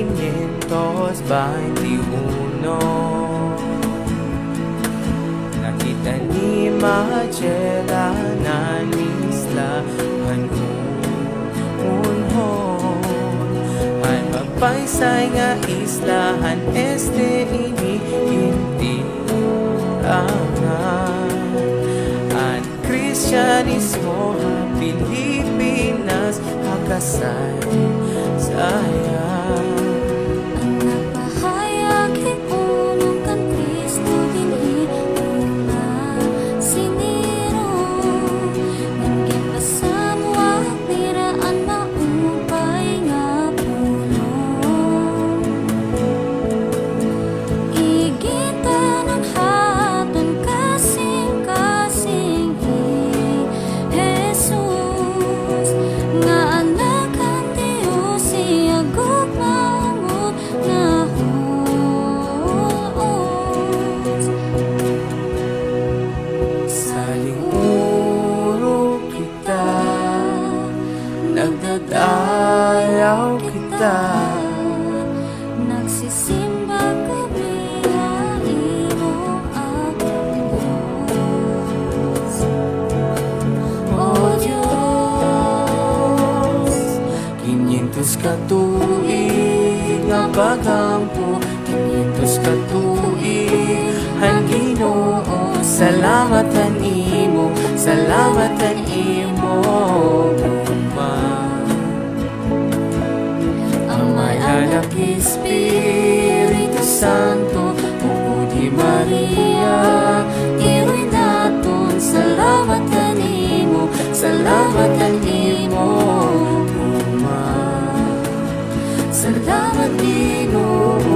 521. Nakita ni Magellan isla Homonhon, ay magpaysay nga islahan este ini intirangan. Ang Kristyanismo ha Pilipinas hakasay sayang. Ang napahayag hipunong kan Kristo dinhi una siniro, nanggit pasamwa piraan maupay nga pulong. Igitan ang haton kasing-kasing Jesus, nga anak ang Diyos iagok maungot nga hulos. Salinguro kita, nagdadayaw kita, nagsisimba kabiya imo ang Diyos. O Diyos, 500 katuig nga pagampo, 500 katuig ang Ginoo. Salamatan imo, salamatan imo, Guma. Amay Anak Espiritu Santo, Pupudi Maria, iroy naton, salamatan imo, salamatan imo, Guma. Salamat Ginoo.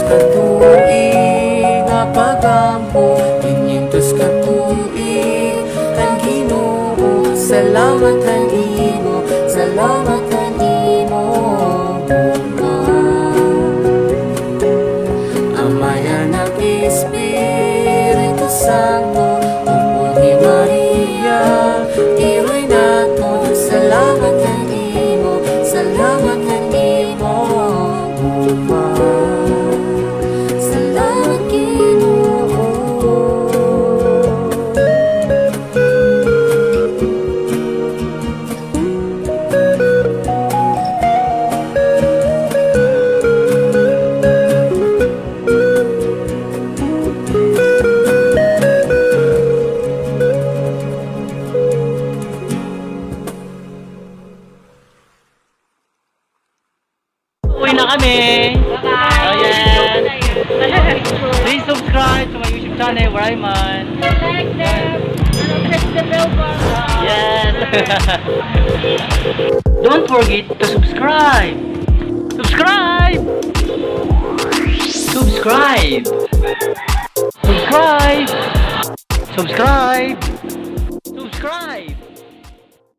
Katuig nga pagampo, 500 katuig ang Ginoo. Salamatan imo, salamatan imo, Guma. Amay Anak Espiritu Santo, Tungkol ni Maria, iroy naton, salamatan imo, salamatan imo, Guma. Salamat Ginoo. Uwi na kami! Oh, yes! Please subscribe to my YouTube channel, Raymond. Like them, press the bell button. Yes! Don't forget to subscribe! Subscribe! Subscribe! Subscribe! Subscribe!